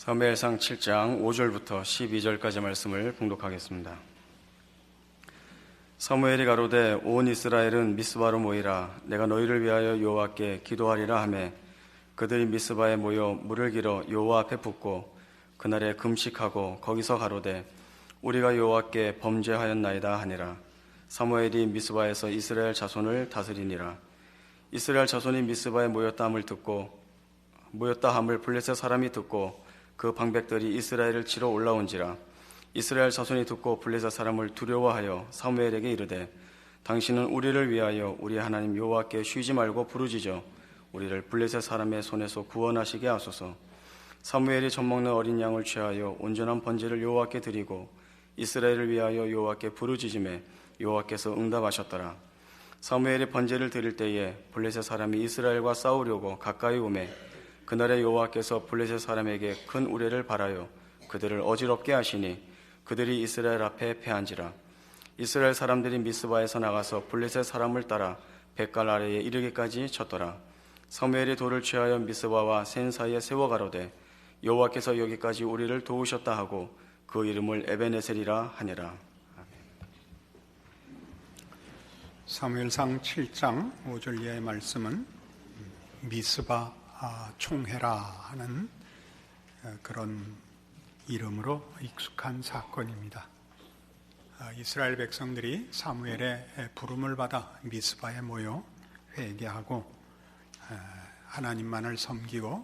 사무엘상 7장 5절부터 12절까지 말씀을 봉독하겠습니다. 사무엘이 가로되 온 이스라엘은 미스바로 모이라. 내가 너희를 위하여 여호와께 기도하리라 하매 그들이 미스바에 모여 물을 길어 여호와 앞에 붓고 그날에 금식하고 거기서 가로되 우리가 여호와께 범죄하였나이다 하니라. 사무엘이 미스바에서 이스라엘 자손을 다스리니라. 이스라엘 자손이 미스바에 모였다 함을 블레셋 사람이 듣고 그 방백들이 이스라엘을 치러 올라온지라. 이스라엘 자손이 듣고 블레셋 사람을 두려워하여 사무엘에게 이르되 당신은 우리를 위하여 우리 하나님 여호와께 쉬지 말고 부르짖어 우리를 블레셋 사람의 손에서 구원하시게 하소서. 사무엘이 젖먹는 어린 양을 취하여 온전한 번제를 여호와께 드리고 이스라엘을 위하여 여호와께 부르짖음에 여호와께서 응답하셨더라. 사무엘이 번제를 드릴 때에 블레셋 사람이 이스라엘과 싸우려고 가까이 오매 그날에 여호와께서 블레셋 사람에게 큰 우레를 발하여 그들을 어지럽게 하시니 그들이 이스라엘 앞에 패한지라. 이스라엘 사람들이 미스바에서 나가서 블레셋 사람을 따라 벳갈 아래에 이르기까지 쳤더라. 사무엘이 돌을 취하여 미스바와 센 사이에 세워 가로되 여호와께서 여기까지 우리를 도우셨다 하고 그 이름을 에베네셀이라 하니라. 사무엘상 7장 5절 이하의 말씀은 미스바 총회라 하는 그런 이름으로 익숙한 사건입니다. 이스라엘 백성들이 사무엘의 부름을 받아 미스바에 모여 회개하고 하나님만을 섬기고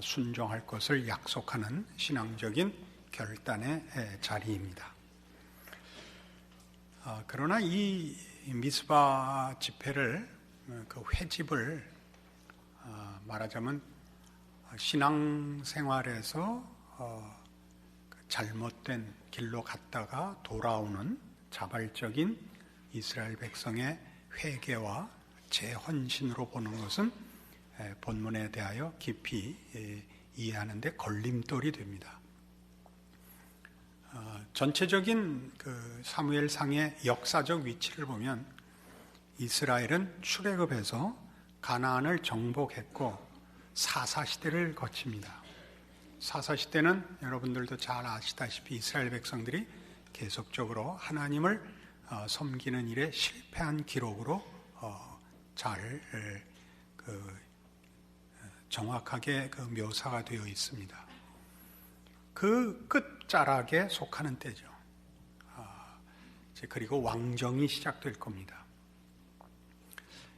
순종할 것을 약속하는 신앙적인 결단의 자리입니다. 그러나 이 미스바 집회를, 그 회집을 말하자면 신앙생활에서 잘못된 길로 갔다가 돌아오는 자발적인 이스라엘 백성의 회개와 재헌신으로 보는 것은 본문에 대하여 깊이 이해하는 데 걸림돌이 됩니다. 전체적인 그 사무엘상의 역사적 위치를 보면 이스라엘은 출애굽해서 가나안을 정복했고 사사시대를 거칩니다. 사사시대는 여러분들도 잘 아시다시피 이스라엘 백성들이 계속적으로 하나님을 섬기는 일에 실패한 기록으로 잘 정확하게 묘사가 되어 있습니다. 그 끝자락에 속하는 때죠. 그리고 왕정이 시작될 겁니다.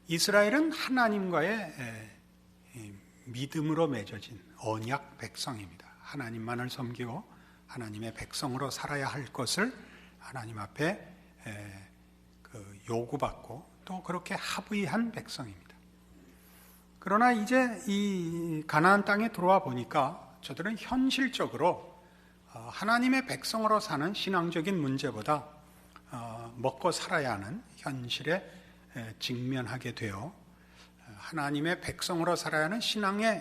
이스라엘은 하나님과의 믿음으로 맺어진 언약 백성입니다. 하나님만을 섬기고 하나님의 백성으로 살아야 할 것을 하나님 앞에 요구받고 또 그렇게 합의한 백성입니다. 그러나 이제 이 가나안 땅에 들어와 보니까 저들은 현실적으로 하나님의 백성으로 사는 신앙적인 문제보다 먹고 살아야 하는 현실에 직면하게 되어 하나님의 백성으로 살아야 하는 신앙의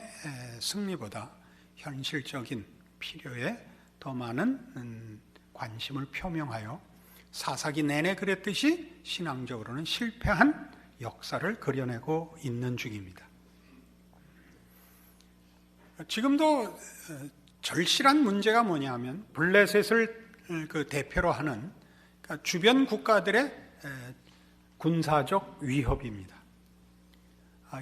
승리보다 현실적인 필요에 더 많은 관심을 표명하여 사사기 내내 그랬듯이 신앙적으로는 실패한 역사를 그려내고 있는 중입니다. 지금도 절실한 문제가 뭐냐면 블레셋을 대표로 하는 주변 국가들의 군사적 위협입니다.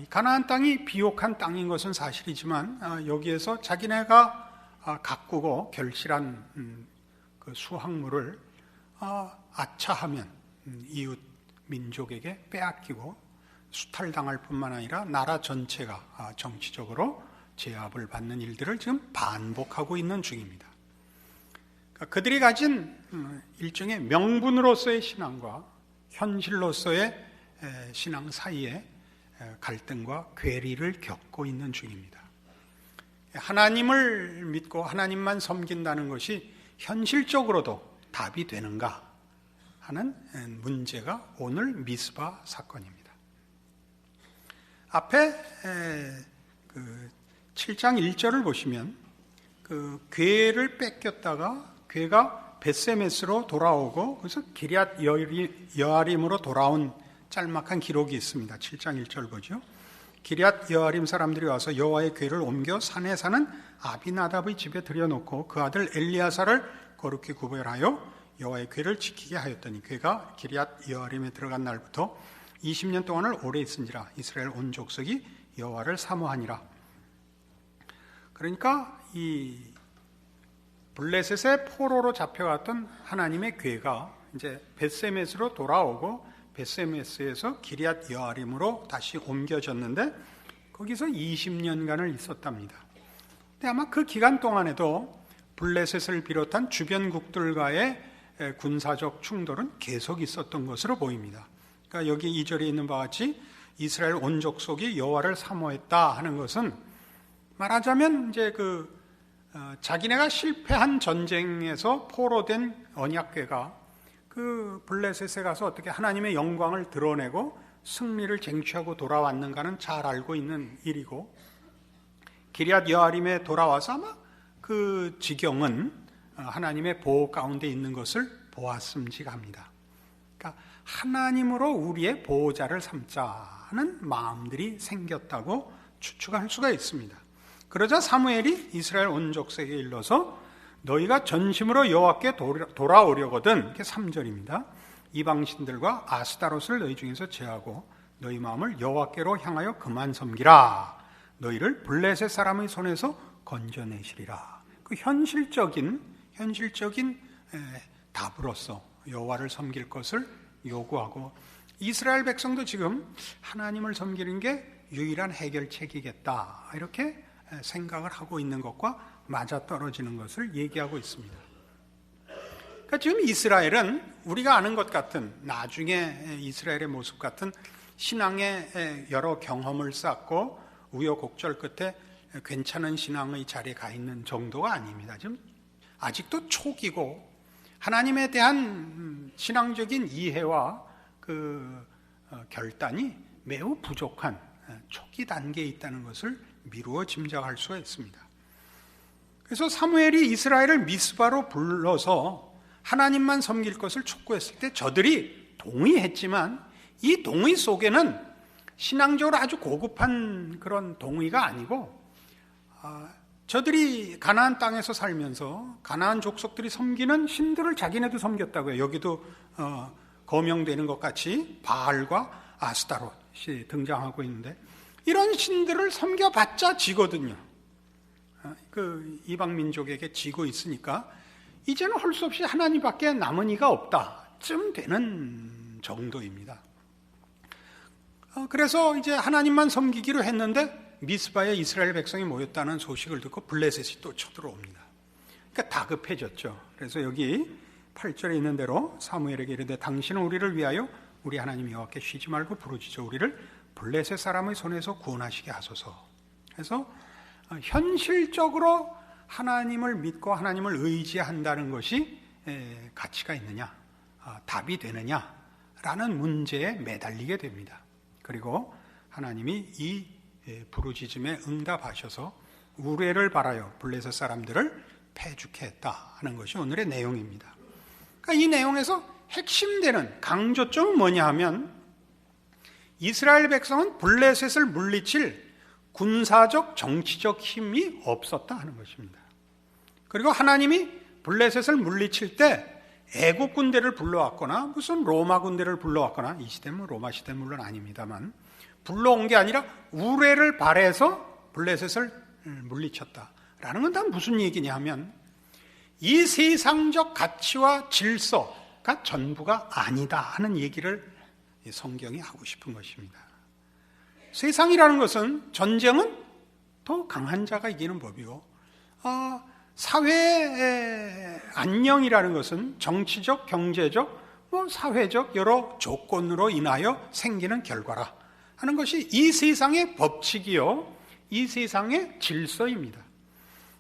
가나안 땅이 비옥한 땅인 것은 사실이지만 여기에서 자기네가 가꾸고 결실한 그 수확물을 아차하면 이웃 민족에게 빼앗기고 수탈당할 뿐만 아니라 나라 전체가 정치적으로 제압을 받는 일들을 지금 반복하고 있는 중입니다. 그들이 가진 일종의 명분으로서의 신앙과 현실로서의 신앙 사이에 갈등과 괴리를 겪고 있는 중입니다. 하나님을 믿고 하나님만 섬긴다는 것이 현실적으로도 답이 되는가 하는 문제가 오늘 미스바 사건입니다. 앞에 7장 1절을 보시면 그 괴를 뺏겼다가 괴가 벳세메스로 돌아오고 그래서 기럇 여아림으로 돌아온 짤막한 기록이 있습니다. 7장 1절 보죠. 기럇 여아림 사람들이 와서 여호와의 궤를 옮겨 산에 사는 아비나답의 집에 들여놓고 그 아들 엘리야사를 거룩히 구별하여 여호와의 궤를 지키게 하였더니 궤가 기럇 여아림에 들어간 날부터 20년 동안을 오래 있은지라 이스라엘 온 족속이 여호와를 사모하니라. 그러니까 이 블레셋의 포로로 잡혀갔던 하나님의 궤가 이제 벳세메스로 돌아오고 벳세메스에서 기럇 여아림으로 다시 옮겨졌는데 거기서 20년간을 있었답니다. 근데 아마 그 기간 동안에도 블레셋을 비롯한 주변국들과의 군사적 충돌은 계속 있었던 것으로 보입니다. 그러니까 여기 2절에 있는 바와 같이 이스라엘 온 족속이 여호와를 사모했다 하는 것은 말하자면 이제 자기네가 실패한 전쟁에서 포로된 언약궤가 그 블레셋에 가서 어떻게 하나님의 영광을 드러내고 승리를 쟁취하고 돌아왔는가는 잘 알고 있는 일이고, 기럇 여아림에 돌아와서 아마 그 지경은 하나님의 보호 가운데 있는 것을 보았음직합니다. 그러니까 하나님으로 우리의 보호자를 삼자는 마음들이 생겼다고 추측할 수가 있습니다. 그러자 사무엘이 이스라엘 온 족속에게 일러서 너희가 전심으로 여호와께 돌아오려거든, 이게 3절입니다. 이방신들과 아스타롯을 너희 중에서 제하고 너희 마음을 여호와께로 향하여 그만 섬기라. 너희를 블레셋 사람의 손에서 건져내시리라. 그 현실적인 답으로서 여호와를 섬길 것을 요구하고, 이스라엘 백성도 지금 하나님을 섬기는 게 유일한 해결책이겠다 이렇게 생각을 하고 있는 것과 맞아떨어지는 것을 얘기하고 있습니다. 그러니까 지금 이스라엘은 우리가 아는 것 같은, 나중에 이스라엘의 모습 같은 신앙의 여러 경험을 쌓고 우여곡절 끝에 괜찮은 신앙의 자리에 가 있는 정도가 아닙니다. 지금 아직도 초기고 하나님에 대한 신앙적인 이해와 그 결단이 매우 부족한 초기 단계에 있다는 것을 미루어 짐작할 수가 있습니다. 그래서 사무엘이 이스라엘을 미스바로 불러서 하나님만 섬길 것을 촉구했을 때 저들이 동의했지만 이 동의 속에는 신앙적으로 아주 고급한 그런 동의가 아니고, 저들이 가나안 땅에서 살면서 가나안 족속들이 섬기는 신들을 자기네도 섬겼다고요. 여기도 거명되는 것 같이 바알과 아스타롯이 등장하고 있는데, 이런 신들을 섬겨봤자 지거든요. 그 이방 민족에게 지고 있으니까 이제는 할 수 없이 하나님밖에 남은 이가 없다쯤 되는 정도입니다. 그래서 이제 하나님만 섬기기로 했는데 미스바에 이스라엘 백성이 모였다는 소식을 듣고 블레셋이 또 쳐들어옵니다. 그러니까 다급해졌죠. 그래서 여기 8절에 있는 대로 사무엘에게 이르되 당신은 우리를 위하여 우리 하나님 여호와께 쉬지 말고 부르짖어 우리를 블레셋 사람의 손에서 구원하시게 하소서. 그래서 현실적으로 하나님을 믿고 하나님을 의지한다는 것이 가치가 있느냐, 답이 되느냐라는 문제에 매달리게 됩니다. 그리고 하나님이 이 부르짖음에 응답하셔서 우레를 바라여 블레셋 사람들을 패죽게 했다 하는 것이 오늘의 내용입니다. 그러니까 이 내용에서 핵심되는 강조점은 뭐냐 하면, 이스라엘 백성은 블레셋을 물리칠 군사적 정치적 힘이 없었다 하는 것입니다. 그리고 하나님이 블레셋을 물리칠 때 애국 군대를 불러왔거나 무슨 로마 군대를 불러왔거나, 이 시대는 로마 시대는 물론 아닙니다만 불러온 게 아니라 우레를 발해서 블레셋을 물리쳤다라는 건 다 무슨 얘기냐 하면, 이 세상적 가치와 질서가 전부가 아니다 하는 얘기를 성경이 하고 싶은 것입니다. 세상이라는 것은, 전쟁은 더 강한 자가 이기는 법이고, 사회의 안녕이라는 것은 정치적, 경제적, 사회적 여러 조건으로 인하여 생기는 결과라 하는 것이 이 세상의 법칙이요, 이 세상의 질서입니다.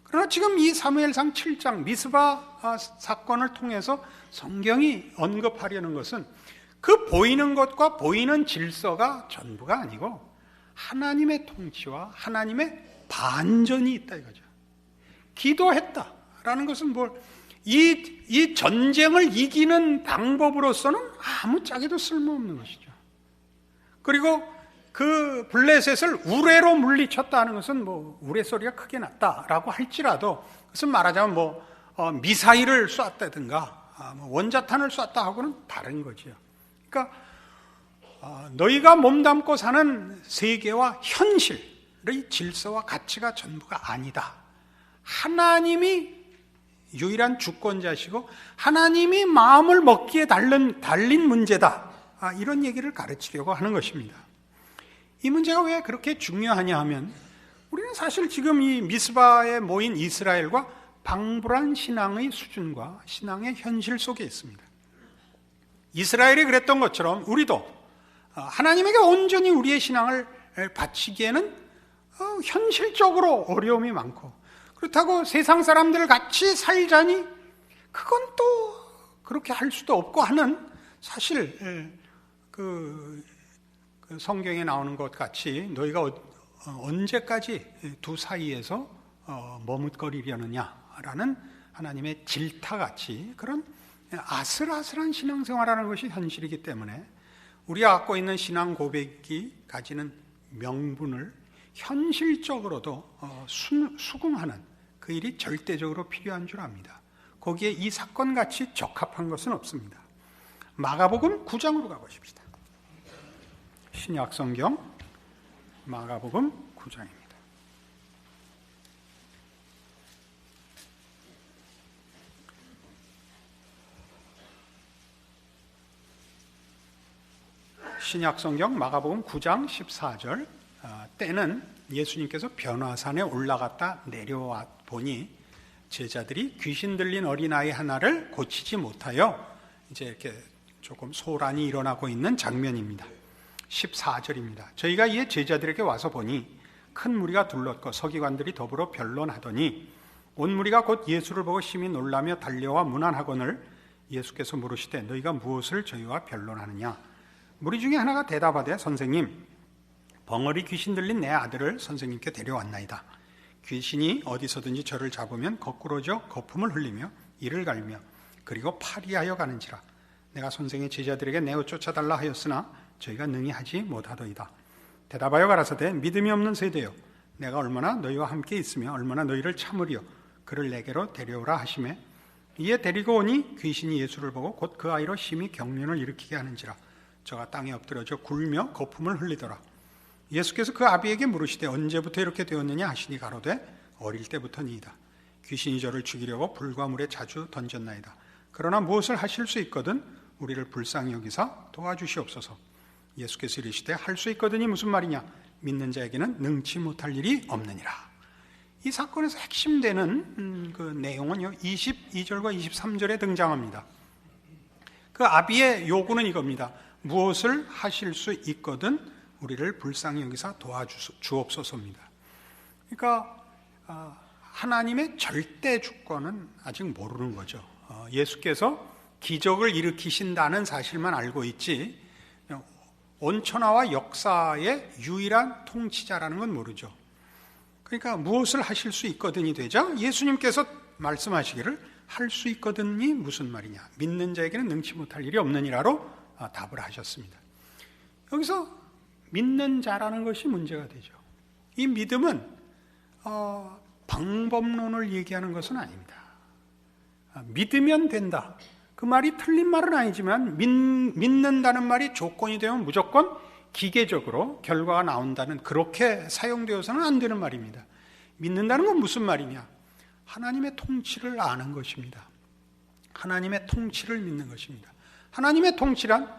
그러나 지금 이 사무엘상 7장 미스바 사건을 통해서 성경이 언급하려는 것은 그 보이는 것과 보이는 질서가 전부가 아니고 하나님의 통치와 하나님의 반전이 있다 이거죠. 기도했다라는 것은 이 전쟁을 이기는 방법으로서는 아무짝에도 쓸모없는 것이죠. 그리고 그 블레셋을 우레로 물리쳤다는 것은 뭐 우레소리가 크게 났다라고 할지라도 그것은 말하자면 미사일을 쐈다든가 원자탄을 쐈다 하고는 다른 거지요. 그러니까 너희가 몸담고 사는 세계와 현실의 질서와 가치가 전부가 아니다. 하나님이 유일한 주권자시고 하나님이 마음을 먹기에 달린 문제다. 이런 얘기를 가르치려고 하는 것입니다. 이 문제가 왜 그렇게 중요하냐 하면 우리는 사실 지금 이 미스바에 모인 이스라엘과 방불한 신앙의 수준과 신앙의 현실 속에 있습니다. 이스라엘이 그랬던 것처럼 우리도 하나님에게 온전히 우리의 신앙을 바치기에는 현실적으로 어려움이 많고, 그렇다고 세상 사람들 같이 살자니 그건 또 그렇게 할 수도 없고 하는, 사실 그 성경에 나오는 것 같이 너희가 언제까지 두 사이에서 머뭇거리려느냐라는 하나님의 질타같이 그런 아슬아슬한 신앙생활하는 것이 현실이기 때문에 우리가 갖고 있는 신앙 고백이 가지는 명분을 현실적으로도 수긍하는 그 일이 절대적으로 필요한 줄 압니다. 거기에 이 사건같이 적합한 것은 없습니다. 마가복음 9장으로 가보십시다. 신약성경 마가복음 9장입니다. 신약성경 마가복음 9장 14절, 때는 예수님께서 변화산에 올라갔다 내려와 보니 제자들이 귀신 들린 어린아이 하나를 고치지 못하여 이제 이렇게 조금 소란이 일어나고 있는 장면입니다. 14절입니다. 저희가 이에 제자들에게 와서 보니 큰 무리가 둘렀고 서기관들이 더불어 변론하더니 온 무리가 곧 예수를 보고 심히 놀라며 달려와 문안하거늘 예수께서 물으시되 너희가 무엇을 저희와 변론하느냐? 무리 중에 하나가 대답하되 선생님, 벙어리 귀신 들린 내 아들을 선생님께 데려왔나이다. 귀신이 어디서든지 저를 잡으면 거꾸러져 거품을 흘리며 이를 갈며 그리고 파리하여 가는지라. 내가 선생의 제자들에게 내어 쫓아달라 하였으나 저희가 능히 하지 못하더이다. 대답하여 가라사대 믿음이 없는 세대여, 내가 얼마나 너희와 함께 있으며 얼마나 너희를 참으리요. 그를 내게로 데려오라 하시매 이에 데리고 오니 귀신이 예수를 보고 곧 그 아이로 심히 경련을 일으키게 하는지라. 저가 땅에 엎드려져 굴며 거품을 흘리더라. 예수께서 그 아비에게 물으시되 언제부터 이렇게 되었느냐 하시니 가로되 어릴 때부터니이다. 귀신이 저를 죽이려고 불과 물에 자주 던졌나이다. 그러나 무엇을 하실 수 있거든 우리를 불쌍히 여기사 도와주시옵소서. 예수께서 이르시되 할 수 있거든이 무슨 말이냐? 믿는 자에게는 능치 못할 일이 없느니라. 이 사건에서 핵심되는 그 내용은요 22절과 23절에 등장합니다. 그 아비의 요구는 이겁니다. 무엇을 하실 수 있거든 우리를 불쌍히 여기사 도와주옵소서입니다. 그러니까 하나님의 절대 주권은 아직 모르는 거죠. 예수께서 기적을 일으키신다는 사실만 알고 있지 온천하와 역사의 유일한 통치자라는 건 모르죠. 그러니까 무엇을 하실 수 있거든이 되죠. 예수님께서 말씀하시기를 할 수 있거든이 무슨 말이냐? 믿는 자에게는 능치 못할 일이 없느니라로 답을 하셨습니다. 여기서 믿는 자라는 것이 문제가 되죠. 이 믿음은 방법론을 얘기하는 것은 아닙니다. 믿으면 된다. 그 말이 틀린 말은 아니지만 믿는다는 말이 조건이 되면 무조건 기계적으로 결과가 나온다는, 그렇게 사용되어서는 안 되는 말입니다. 믿는다는 건 무슨 말이냐? 하나님의 통치를 아는 것입니다. 하나님의 통치를 믿는 것입니다. 하나님의 통치란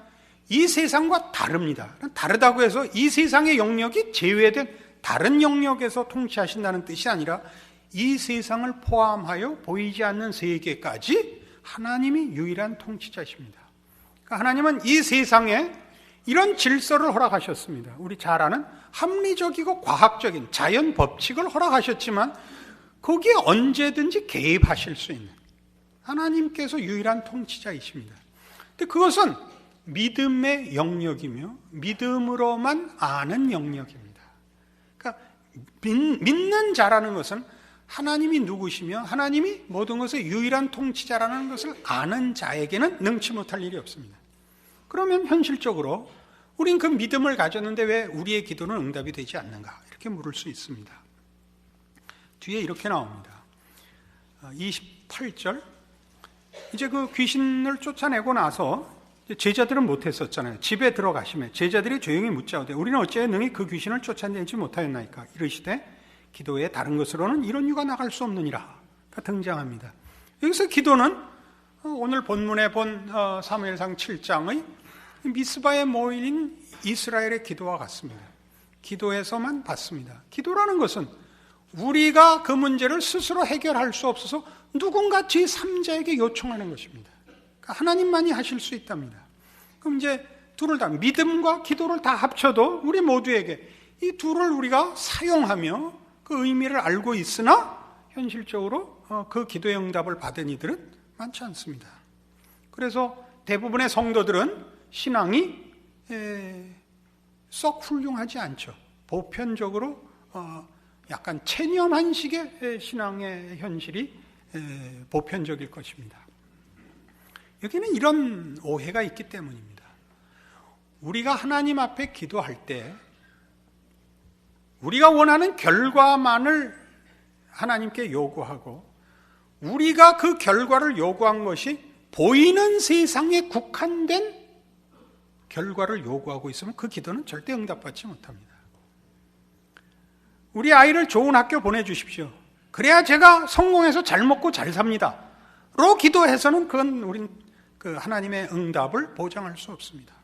이 세상과 다릅니다. 다르다고 해서 이 세상의 영역이 제외된 다른 영역에서 통치하신다는 뜻이 아니라 이 세상을 포함하여 보이지 않는 세계까지 하나님이 유일한 통치자십니다. 그러니까 하나님은 이 세상에 이런 질서를 허락하셨습니다. 우리 잘 아는 합리적이고 과학적인 자연 법칙을 허락하셨지만 거기에 언제든지 개입하실 수 있는 하나님께서 유일한 통치자이십니다. 근데 그것은 믿음의 영역이며 믿음으로만 아는 영역입니다. 그러니까 믿는 자라는 것은 하나님이 누구시며 하나님이 모든 것의 유일한 통치자라는 것을 아는 자에게는 능치 못할 일이 없습니다. 그러면 현실적으로 우린 그 믿음을 가졌는데 왜 우리의 기도는 응답이 되지 않는가? 이렇게 물을 수 있습니다. 뒤에 이렇게 나옵니다. 28절. 이제 그 귀신을 쫓아내고 나서 제자들은 못했었잖아요. 집에 들어가시면 제자들이 조용히 묻자오되 우리는 어찌하여 능히 그 귀신을 쫓아내지 못하였나이까? 이르시되 기도 외에 다른 것으로는 이런 유가 나갈 수 없느니라 등장합니다. 여기서 기도는 오늘 본문에 본 사무엘상 7장의 미스바에 모인 이스라엘의 기도와 같습니다. 기도에서만 받습니다. 기도라는 것은 우리가 그 문제를 스스로 해결할 수 없어서 누군가 제3자에게 요청하는 것입니다. 그러니까 하나님만이 하실 수 있답니다. 그럼 이제 둘을 다 믿음과 기도를 다 합쳐도 우리 모두에게 이 둘을 우리가 사용하며 그 의미를 알고 있으나 현실적으로 그 기도의 응답을 받은 이들은 많지 않습니다. 그래서 대부분의 성도들은 신앙이 썩 훌륭하지 않죠. 보편적으로 약간 체념한 식의 신앙의 현실이 보편적일 것입니다. 여기는 이런 오해가 있기 때문입니다. 우리가 하나님 앞에 기도할 때 우리가 원하는 결과만을 하나님께 요구하고 우리가 그 결과를 요구한 것이 보이는 세상에 국한된 결과를 요구하고 있으면 그 기도는 절대 응답받지 못합니다. 우리 아이를 좋은 학교 보내주십시오. 그래야 제가 성공해서 잘 먹고 잘 삽니다. 로 기도해서는 그건 우린 그 하나님의 응답을 보장할 수 없습니다.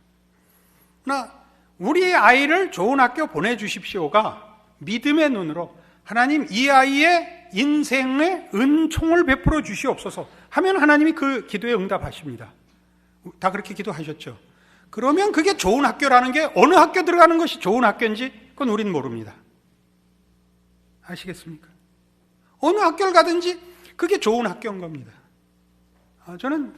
그러나 우리 아이를 좋은 학교 보내주십시오가 믿음의 눈으로 하나님 이 아이의 인생에 은총을 베풀어 주시옵소서 하면 하나님이 그 기도에 응답하십니다. 다 그렇게 기도하셨죠. 그러면 그게 좋은 학교라는 게 어느 학교 들어가는 것이 좋은 학교인지 그건 우린 모릅니다. 아시겠습니까? 어느 학교를 가든지 그게 좋은 학교인 겁니다. 저는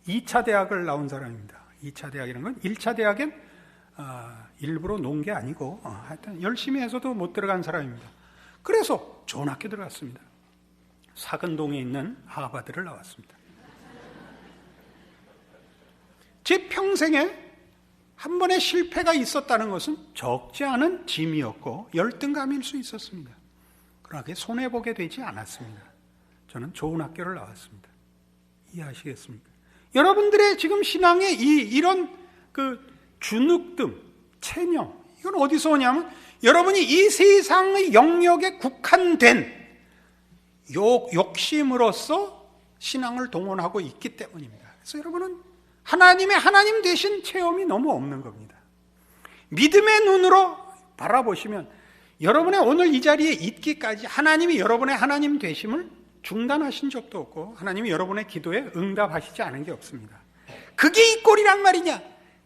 2차 대학을 나온 사람입니다. 2차 대학이라는 건 1차 대학엔 일부러 놓은 게 아니고 하여튼 열심히 해서도 못 들어간 사람입니다. 그래서 좋은 학교 들어갔습니다. 사근동에 있는 하버드를 나왔습니다. 제 평생에 한 번의 실패가 있었다는 것은 적지 않은 짐이었고 열등감일 수 있었습니다. 그러나 그게 손해보게 되지 않았습니다. 저는 좋은 학교를 나왔습니다. 이해하시겠습니까? 여러분들의 지금 신앙의 이런 그 주눅듦, 체념, 이건 어디서 오냐면 여러분이 이 세상의 영역에 국한된 욕심으로서 신앙을 동원하고 있기 때문입니다. 그래서 여러분은 하나님의 하나님 되신 체험이 너무 없는 겁니다. 믿음의 눈으로 바라보시면 여러분의 오늘 이 자리에 있기까지 하나님이 여러분의 하나님 되심을 중단하신 적도 없고 하나님이 여러분의 기도에 응답하시지 않은 게 없습니다. 그게 이 꼴이란 말이냐?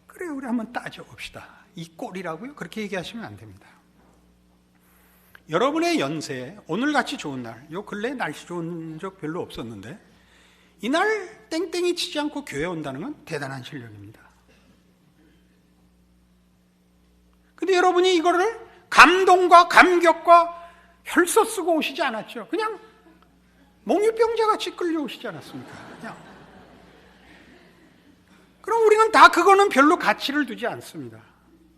그래, 우리 한번 따져봅시다. 이 꼴이라고요? 그렇게 얘기하시면 안 됩니다. 여러분의 연세에 오늘같이 좋은 날, 요 근래에 날씨 좋은 적 별로 없었는데 이날 땡땡이 치지 않고 교회 온다는 건 대단한 실력입니다. 근데 여러분이 이거를 감동과 감격과 혈서 쓰고 오시지 않았죠. 그냥 몽유병자같이 끌려오시지 않았습니까? 그냥. 그럼 우리는 다 그거는 별로 가치를 두지 않습니다.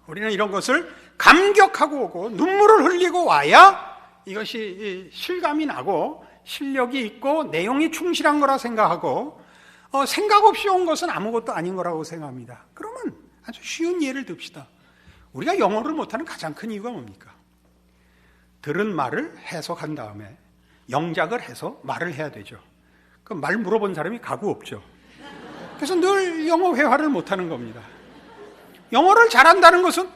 우리는 이런 것을 감격하고 오고 눈물을 흘리고 와야 이것이 실감이 나고 실력이 있고 내용이 충실한 거라 생각하고 생각 없이 온 것은 아무것도 아닌 거라고 생각합니다. 그러면 아주 쉬운 예를 듭시다. 우리가 영어를 못하는 가장 큰 이유가 뭡니까? 들은 말을 해석한 다음에 영작을 해서 말을 해야 되죠. 그 말 물어본 사람이 가구 없죠. 그래서 늘 영어 회화를 못하는 겁니다. 영어를 잘한다는 것은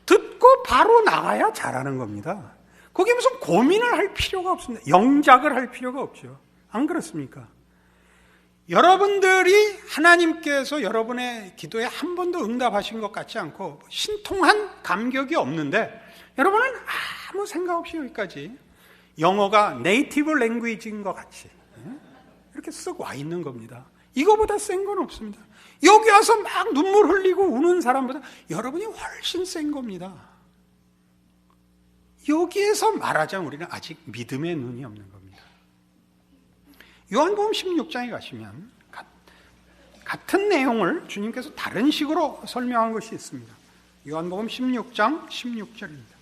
듣고 바로 나가야 잘하는 겁니다. 거기에 무슨 고민을 할 필요가 없습니다. 영작을 할 필요가 없죠. 안 그렇습니까? 여러분들이 하나님께서 여러분의 기도에 한 번도 응답하신 것 같지 않고 신통한 감격이 없는데 여러분은 아무 생각 없이 여기까지 영어가 네이티브 랭귀지인 것 같이 이렇게 쓱 와 있는 겁니다. 이거보다 센 건 없습니다. 여기 와서 막 눈물 흘리고 우는 사람보다 여러분이 훨씬 센 겁니다. 여기에서 말하자면 우리는 아직 믿음의 눈이 없는 겁니다. 요한복음 16장에 가시면 같은 내용을 주님께서 다른 식으로 설명한 것이 있습니다. 요한복음 16장 16절입니다.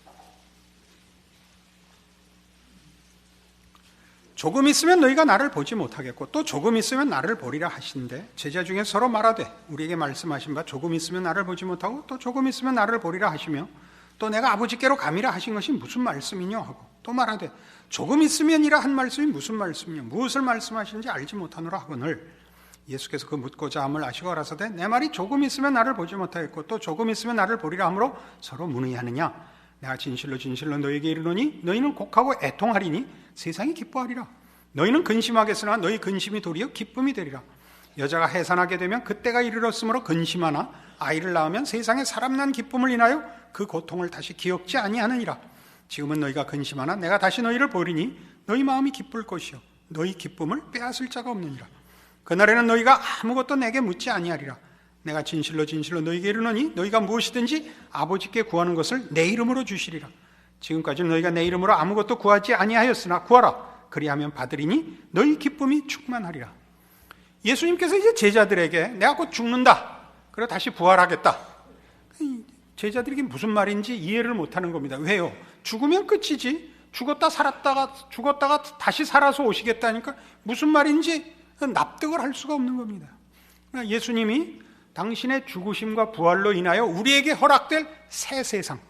조금 있으면 너희가 나를 보지 못하겠고 또 조금 있으면 나를 보리라 하신대 제자 중에 서로 말하되 우리에게 말씀하신 바 조금 있으면 나를 보지 못하고 또 조금 있으면 나를 보리라 하시며 또 내가 아버지께로 감이라 하신 것이 무슨 말씀이뇨 하고 또 말하되 조금 있으면이라 한 말씀이 무슨 말씀이뇨 무엇을 말씀하시는지 알지 못하노라 하거늘 예수께서 그 묻고자 함을 아시고 가라사대 내 말이 조금 있으면 나를 보지 못하겠고 또 조금 있으면 나를 보리라 하므로 서로 문의하느냐 내가 진실로 진실로 너희에게 이르노니 너희는 곡하고 애통하리니 세상이 기뻐하리라 너희는 근심하겠으나 너희 근심이 도리어 기쁨이 되리라 여자가 해산하게 되면 그때가 이르렀으므로 근심하나 아이를 낳으면 세상에 사람 난 기쁨을 인하여 그 고통을 다시 기억지 아니하느니라 지금은 너희가 근심하나 내가 다시 너희를 보리니 너희 마음이 기쁠 것이요 너희 기쁨을 빼앗을 자가 없느니라 그날에는 너희가 아무것도 내게 묻지 아니하리라 내가 진실로 진실로 너희에게 이르노니 너희가 무엇이든지 아버지께 구하는 것을 내 이름으로 주시리라 지금까지 너희가 내 이름으로 아무것도 구하지 아니하였으나 구하라 그리하면 받으리니 너희 기쁨이 충만하리라 예수님께서 이제 제자들에게 내가 곧 죽는다 그리고 다시 부활하겠다 제자들에게 무슨 말인지 이해를 못하는 겁니다. 왜요? 죽으면 끝이지 죽었다가 다시 살아서 오시겠다니까 무슨 말인지 납득을 할 수가 없는 겁니다. 예수님이 당신의 죽으심과 부활로 인하여 우리에게 허락될 새 세상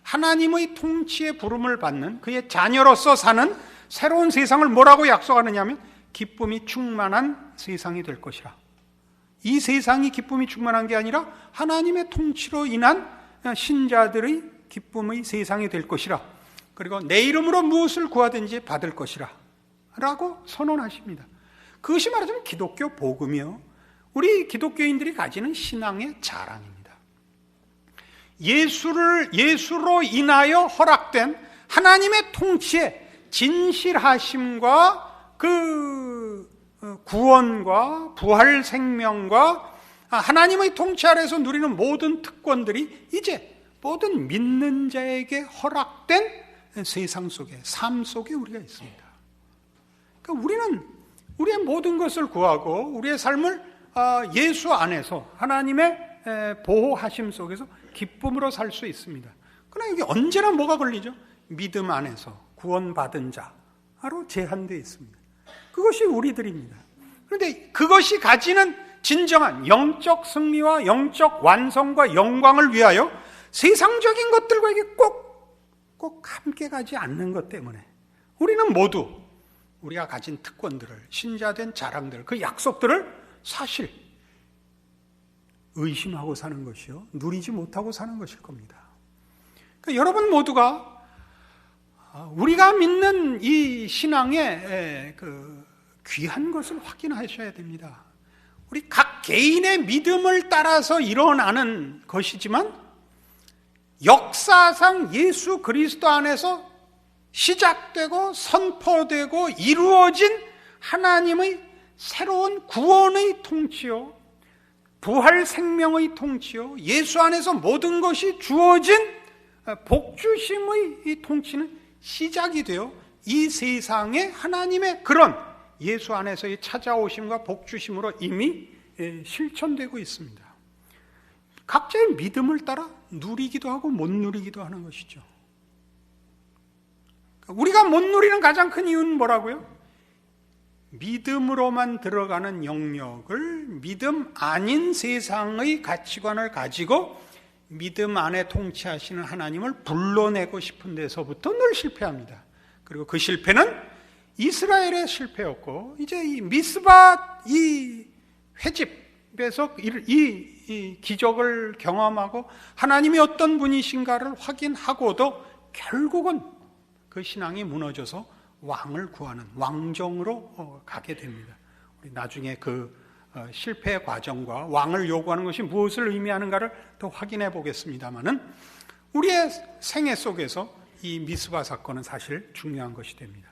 하나님의 통치의 부름을 받는 그의 자녀로서 사는 새로운 세상을 뭐라고 약속하느냐 하면 기쁨이 충만한 세상이 될 것이라 이 세상이 기쁨이 충만한 게 아니라 하나님의 통치로 인한 신자들의 기쁨의 세상이 될 것이라 그리고 내 이름으로 무엇을 구하든지 받을 것이라 라고 선언하십니다. 그것이 말하자면 기독교 복음이요 우리 기독교인들이 가지는 신앙의 자랑입니다. 예수로 인하여 허락된 하나님의 통치의 진실하심과 그 구원과 부활 생명과 하나님의 통치 아래에서 누리는 모든 특권들이 이제 모든 믿는 자에게 허락된 세상 속에 삶 속에 우리가 있습니다. 그러니까 우리는 우리의 모든 것을 구하고 우리의 삶을 예수 안에서 하나님의 보호하심 속에서 기쁨으로 살 수 있습니다. 그러나 여기 언제나 뭐가 걸리죠? 믿음 안에서 구원받은 자로 제한되어 있습니다. 그것이 우리들입니다. 그런데 그것이 가지는 진정한 영적 승리와 영적 완성과 영광을 위하여 세상적인 것들과 이게 꼭 함께 가지 않는 것 때문에 우리는 모두 우리가 가진 특권들을 신자된 자랑들 그 약속들을 사실 의심하고 사는 것이요 누리지 못하고 사는 것일 겁니다. 그러니까 여러분 모두가 우리가 믿는 이 신앙의 그 귀한 것을 확인하셔야 됩니다. 우리 각 개인의 믿음을 따라서 일어나는 것이지만 역사상 예수 그리스도 안에서 시작되고 선포되고 이루어진 하나님의 새로운 구원의 통치요 부활 생명의 통치요 예수 안에서 모든 것이 주어진 복주심의 이 통치는 시작이 되어 이 세상에 하나님의 그런 예수 안에서의 찾아오심과 복주심으로 이미 실천되고 있습니다. 각자의 믿음을 따라 누리기도 하고 못 누리기도 하는 것이죠. 우리가 못 누리는 가장 큰 이유는 뭐라고요? 믿음으로만 들어가는 영역을 믿음 아닌 세상의 가치관을 가지고 믿음 안에 통치하시는 하나님을 불러내고 싶은 데서부터 늘 실패합니다. 그리고 그 실패는 이스라엘의 실패였고 이제 이 미스바 이 회집에서 이 기적을 경험하고 하나님이 어떤 분이신가를 확인하고도 결국은 그 신앙이 무너져서 왕을 구하는 왕정으로 가게 됩니다. 우리 나중에 그 실패의 과정과 왕을 요구하는 것이 무엇을 의미하는가를 더 확인해 보겠습니다만은 우리의 생애 속에서 이 미스바 사건은 사실 중요한 것이 됩니다.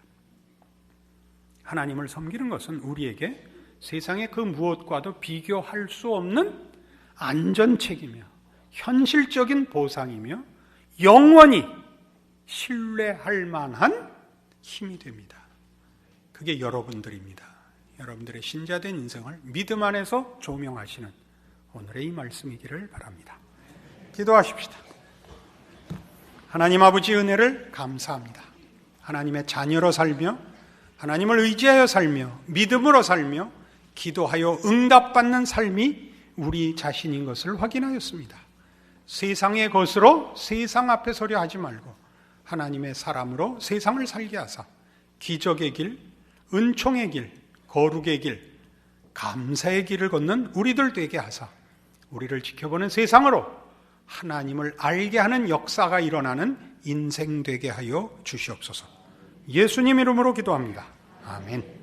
하나님을 섬기는 것은 우리에게 세상의 그 무엇과도 비교할 수 없는 안전책이며 현실적인 보상이며 영원히 신뢰할 만한 힘이 됩니다. 그게 여러분들입니다. 여러분들의 신자된 인생을 믿음 안에서 조명하시는 오늘의 이 말씀이기를 바랍니다. 기도하십시다. 하나님 아버지 은혜를 감사합니다. 하나님의 자녀로 살며 하나님을 의지하여 살며 믿음으로 살며 기도하여 응답받는 삶이 우리 자신인 것을 확인하였습니다. 세상의 것으로 세상 앞에 서려 하지 말고 하나님의 사람으로 세상을 살게 하사 기적의 길, 은총의 길, 거룩의 길, 감사의 길을 걷는 우리들 되게 하사 우리를 지켜보는 세상으로 하나님을 알게 하는 역사가 일어나는 인생 되게 하여 주시옵소서. 예수님 이름으로 기도합니다. 아멘.